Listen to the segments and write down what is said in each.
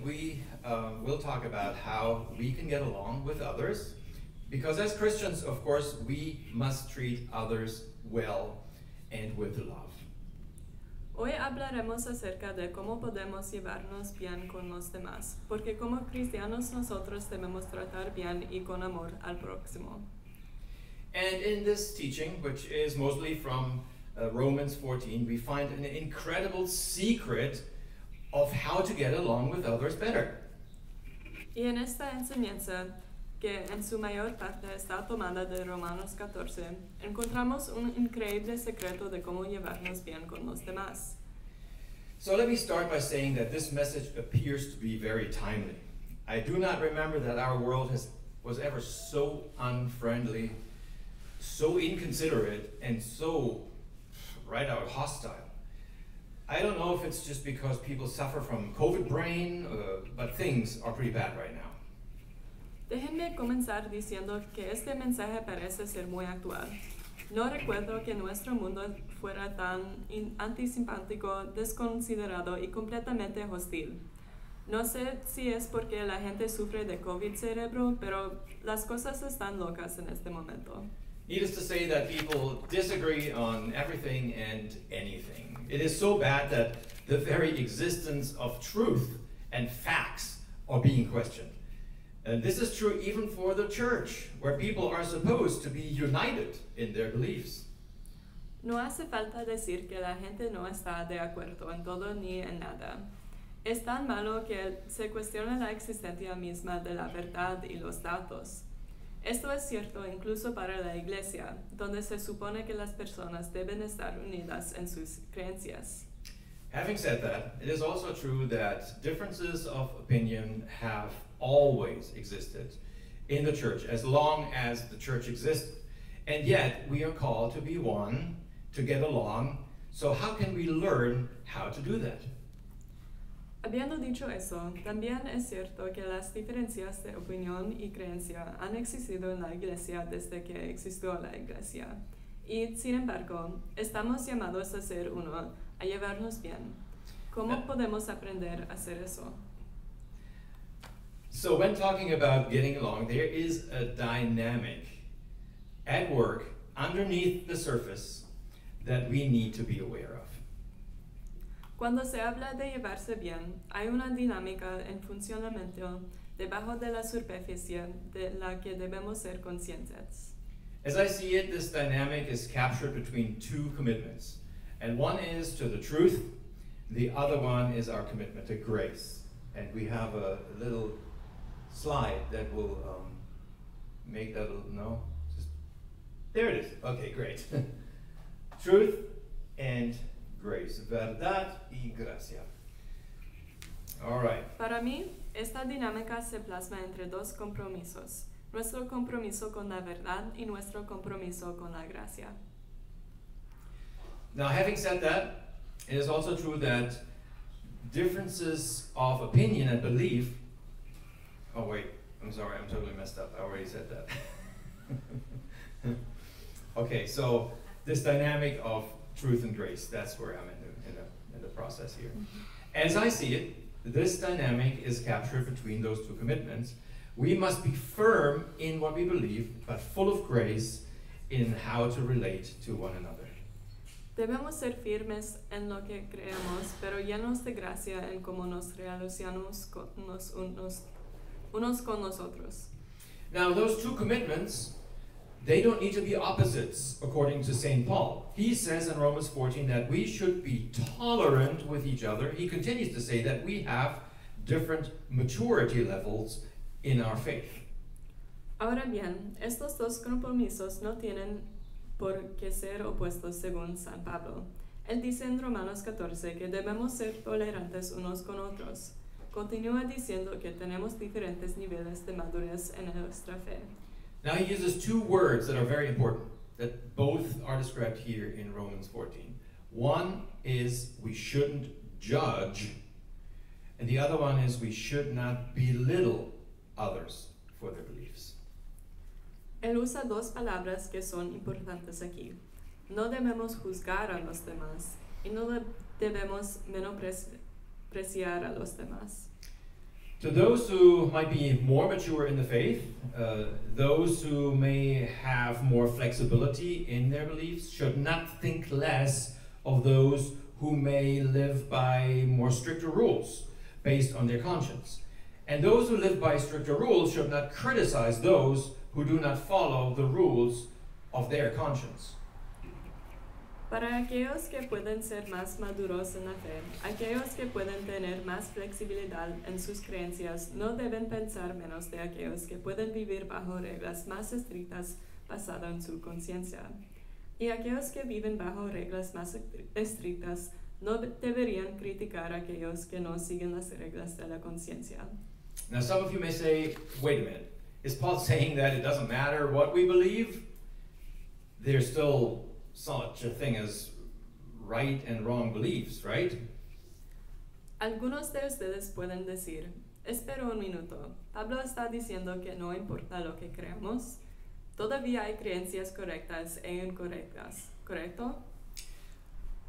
we will talk about how we can get along with others, because as Christians, of course, we must treat others well and with love. Hoy hablaremos acerca de cómo podemos llevarnos bien con los demás, porque como cristianos nosotros debemos tratar bien y con amor al próximo. And in this teaching, which is mostly from Romans 14, we find an incredible secret of how to get along with others better. Y en esta enseñanza, que en su mayor parte está tomada de Romanos 14, encontramos un increíble secreto de cómo llevarnos bien con los demás. So let me start by saying that this message appears to be very timely. I do not remember that our world was ever so unfriendly, so inconsiderate, and so right out hostile. I don't know if it's just because people suffer from COVID brain, but things are pretty bad right now. Déjenme comenzar diciendo que este mensaje parece ser muy actual. No recuerdo que nuestro mundo fuera tan antisimpático, desconsiderado y completamente hostil. No sé si es porque la gente sufre de COVID cerebro, pero las cosas están locas en este momento. Needless to say that people disagree on everything and anything. It is so bad that the very existence of truth and facts are being questioned. And this is true even for the church, where people are supposed to be united in their beliefs. No hace falta decir que la gente no está de acuerdo en todo ni en nada. Es tan malo que se cuestiona la existencia misma de la verdad y los datos. Esto es cierto incluso para la iglesia, donde se supone que las personas deben estar unidas en sus creencias. Having said that, it is also true that differences of opinion have always existed in the church, as long as the church existed. And yet, we are called to be one, to get along. So how can we learn how to do that? Habiendo dicho eso, también es cierto que las diferencias de opinión y creencia han existido en la iglesia desde que existió la iglesia. Y, sin embargo, estamos llamados a ser uno, a llevarnos bien. ¿Cómo podemos aprender a hacer eso? So when talking about getting along, there is a dynamic at work underneath the surface that we need to be aware of. Cuando se habla de llevarse bien, hay una dinámica en funcionamiento debajo de la superficie de la que debemos ser conscientes. As I see it, this dynamic is captured between two commitments. And one is to the truth, the other one is our commitment to grace. And we have a little slide that will make that no? There it is. Okay, great. Truth and grace. Verdad y gracia. All right. Para mí, esta dinámica se plasma entre dos compromisos. Nuestro compromiso con la verdad y nuestro compromiso con la gracia. Now, having said that, it is also true that differences of opinion and belief. Oh wait, I'm sorry, I'm totally messed up. I already said that. Okay, so this dynamic of truth and grace, that's where I'm in the process here. As I see it, this dynamic is captured between those two commitments. We must be firm in what we believe, but full of grace in how to relate to one another. Debemos ser firmes en lo que creemos, pero llenos de gracia en cómo nos relacionamos unos con los otros. Now, those two commitments, they don't need to be opposites, according to St. Paul. He says in Romans 14 that we should be tolerant with each other. He continues to say that we have different maturity levels in our faith. Ahora bien, estos dos compromisos no tienen por qué ser opuestos según San Pablo. Él dice en Romanos 14 que debemos ser tolerantes unos con otros. Continúa diciendo que tenemos diferentes niveles de madurez en nuestra fe. Now he uses two words that are very important, that both are described here in Romans 14. One is we shouldn't judge, and the other one is we should not belittle others for their beliefs. Él usa dos palabras que son importantes aquí. No debemos juzgar a los demás y no debemos menospreciar a los demás. To those who might be more mature in the faith, those who may have more flexibility in their beliefs should not think less of those who may live by more stricter rules based on their conscience. And those who live by stricter rules should not criticize those who do not follow the rules of their conscience. Para aquellos que pueden ser más maduros en la fe, aquellos que pueden tener más flexibilidad en sus creencias, no deben pensar menos de aquellos que pueden vivir bajo reglas más estrictas basadas en su conciencia. Y aquellos que viven bajo reglas más estrictas no deberían criticar a aquellos que no siguen las reglas de la conciencia. Now some of you may say, wait a minute, is Paul saying that it doesn't matter what we believe? There's still such a thing as right and wrong beliefs, right? Algunos de ustedes pueden decir, espera un minuto, Pablo está diciendo que no importa lo que creamos, todavía hay creencias correctas e incorrectas, ¿correcto?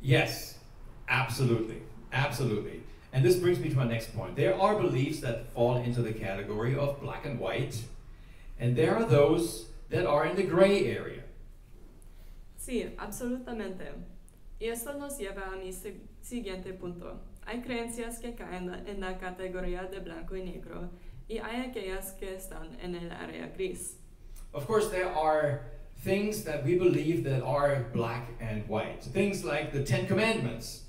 Yes, absolutely, absolutely. And this brings me to my next point. There are beliefs that fall into the category of black and white, and there are those that are in the gray area. Sí, absolutamente. Y esto nos lleva a mi siguiente punto. Hay creencias que caen en la categoría de blanco y negro, y hay aquellas que están en el área gris. Of course, there are things that we believe that are black and white. Things like the Ten Commandments.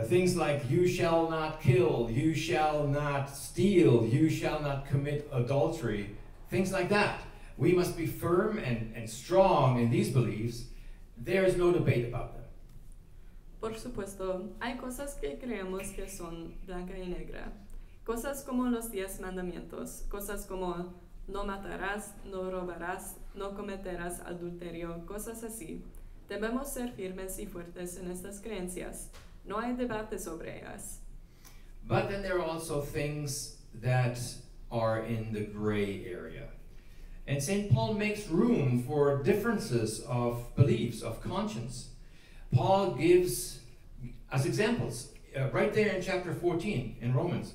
Things like you shall not kill, you shall not steal, you shall not commit adultery. Things like that. We must be firm and strong in these beliefs. There is no debate about them. Por supuesto, hay cosas que creemos que son blanca y negra. Cosas como los 10 mandamientos, cosas como no matarás, no robarás, no cometerás adulterio, cosas así. Debemos ser firmes y fuertes en estas creencias. No hay debate sobre ellas. But then there are also things that are in the gray area. And St. Paul makes room for differences of beliefs, of conscience. Paul gives us examples right there in chapter 14 in Romans.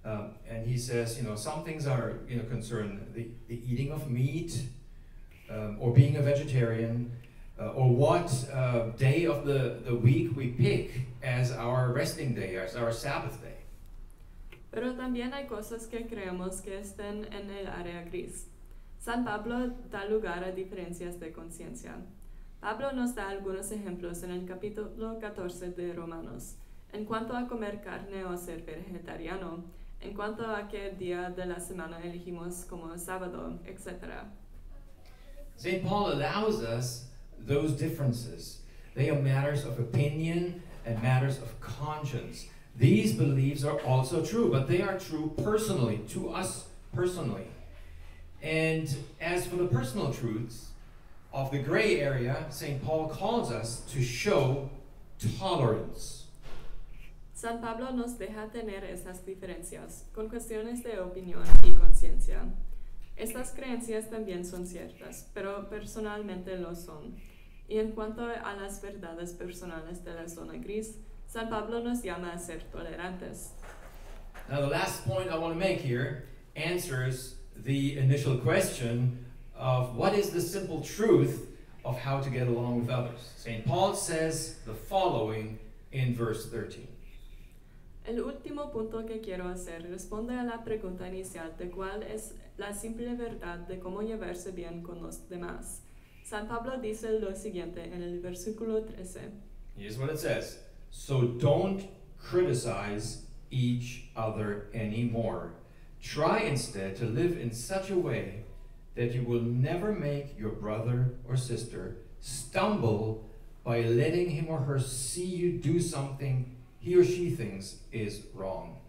And he says, some things are, concern the eating of meat, or being a vegetarian, or what day of the week we pick as our resting day, as our Sabbath day. Pero también hay cosas que creemos que están en el área gris. San Pablo da lugar a diferencias de conciencia. Pablo nos da algunos ejemplos en el capítulo 14 de Romanos, en cuanto a comer carne o ser vegetariano, en cuanto a qué día de la semana elegimos como sábado, etc. St. Paul allows us those differences. They are matters of opinion and matters of conscience. These beliefs are also true, but they are true personally, to us personally. And as for the personal truths of the gray area, St. Paul calls us to show tolerance. San Pablo nos deja tener estas diferencias con cuestiones de opinión y conciencia. Estas creencias también son ciertas, pero personalmente lo son. Y en cuanto a las verdades personales de la zona gris, San Pablo nos llama a ser tolerantes. Now the last point I want to make here answers the initial question of what is the simple truth of how to get along with others. St. Paul says the following in verse 13. El último punto que quiero hacer responde a la pregunta inicial de cuál es la simple verdad de cómo llevarse bien con los demás. San Pablo dice lo siguiente en el versículo 13. Here's what it says. So don't criticize each other anymore. Try instead to live in such a way that you will never make your brother or sister stumble by letting him or her see you do something he or she thinks is wrong.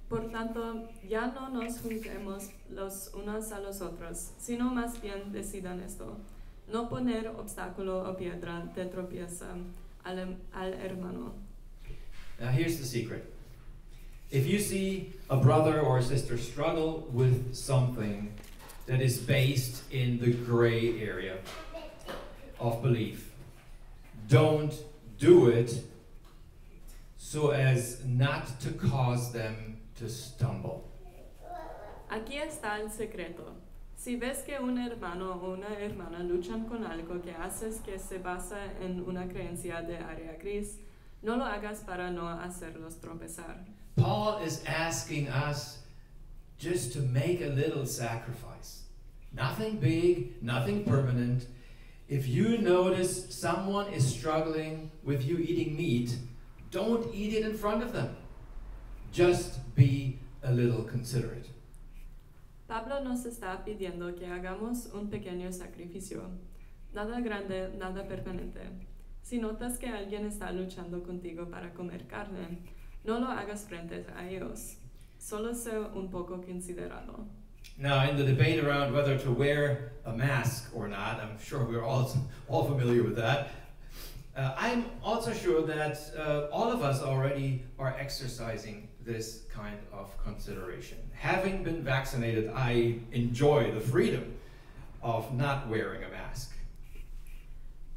Por tanto, ya no nos juntemos los unos a los otros, sino más bien decidan esto, no poner obstáculo o piedra de tropiezo al hermano. Now here's the secret. If you see a brother or a sister struggle with something that is based in the gray area of belief, don't do it so as not to cause them to stumble. Aquí está el secreto. Si ves que un hermano o una hermana luchan con algo que haces que se basa en una creencia de área gris, no lo hagas para no hacerlos tropezar. Paul is asking us just to make a little sacrifice. Nothing big, nothing permanent. If you notice someone is struggling with you eating meat, don't eat it in front of them. Just be a little considerate. Pablo nos está pidiendo que hagamos un pequeño sacrificio. Nada grande, nada permanente. Si notas que alguien está luchando contigo para comer carne, no lo hagas frente a ellos. Solo sé un poco considerado. Now, in the debate around whether to wear a mask or not, I'm sure we're all familiar with that. I'm also sure that all of us already are exercising this kind of consideration. Having been vaccinated, I enjoy the freedom of not wearing a mask.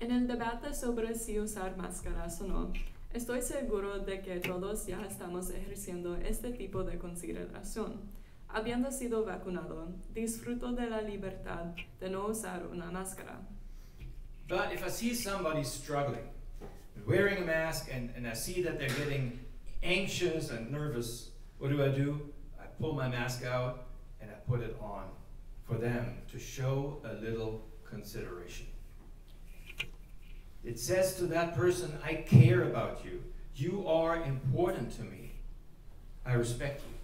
En el debate sobre si usar máscaras o no, estoy seguro de que todos ya estamos ejerciendo este tipo de consideración. Habiendo sido vacunado, disfruto de la libertad de no usar una máscara. But if I see somebody struggling, wearing a mask, and I see that they're getting anxious and nervous, what do? I pull my mask out and I put it on for them to show a little consideration. It says to that person, I care about you. You are important to me. I respect you.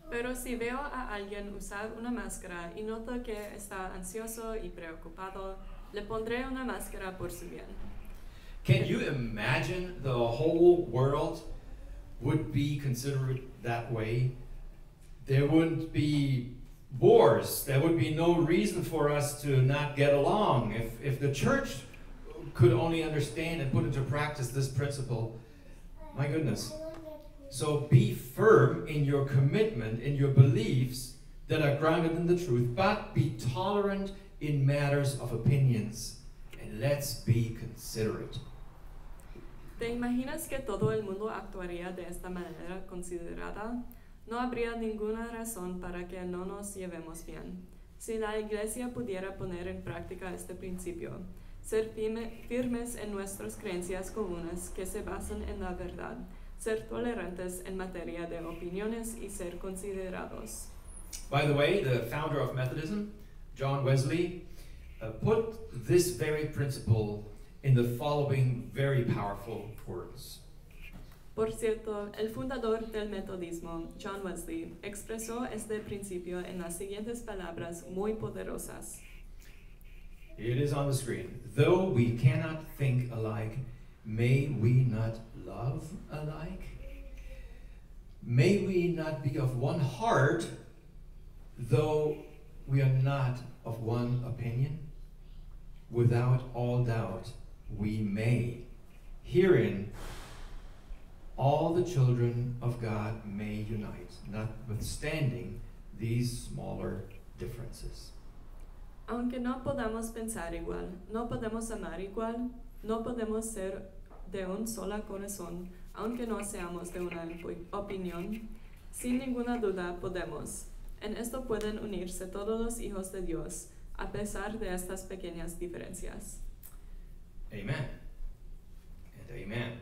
Pero si veo a alguien usar una máscara y noto que está ansioso y preocupado, le pondré una máscara por su bien. Can you imagine the whole world would be considered that way? There wouldn't be wars. There would be no reason for us to not get along. If the church could only understand and put into practice this principle, my goodness. So be firm in your commitment, in your beliefs that are grounded in the truth, but be tolerant in matters of opinions. And let's be considerate. ¿Te imaginas que todo el mundo actuaría de esta manera considerada? No habría ninguna razón para que no nos llevemos bien. Si la Iglesia pudiera poner en práctica este principio, ser firmes en nuestras creencias comunes que se basan en la verdad, ser tolerantes en materia de opiniones y ser considerados. By the way, the founder of Methodism, John Wesley, put this very principle in the following very powerful words. Por cierto, el fundador del metodismo, John Wesley, expresó este principio en las siguientes palabras muy poderosas. It is on the screen. Though we cannot think alike, may we not love alike? May we not be of one heart, though we are not of one opinion? Without all doubt, we may. Herein, all the children of God may unite, notwithstanding these smaller differences. Aunque no podamos pensar igual, no podemos amar igual, no podemos ser de un solo corazón, aunque no seamos de una opinión, sin ninguna duda podemos. En esto pueden unirse todos los hijos de Dios, a pesar de estas pequeñas diferencias. Amen and amen.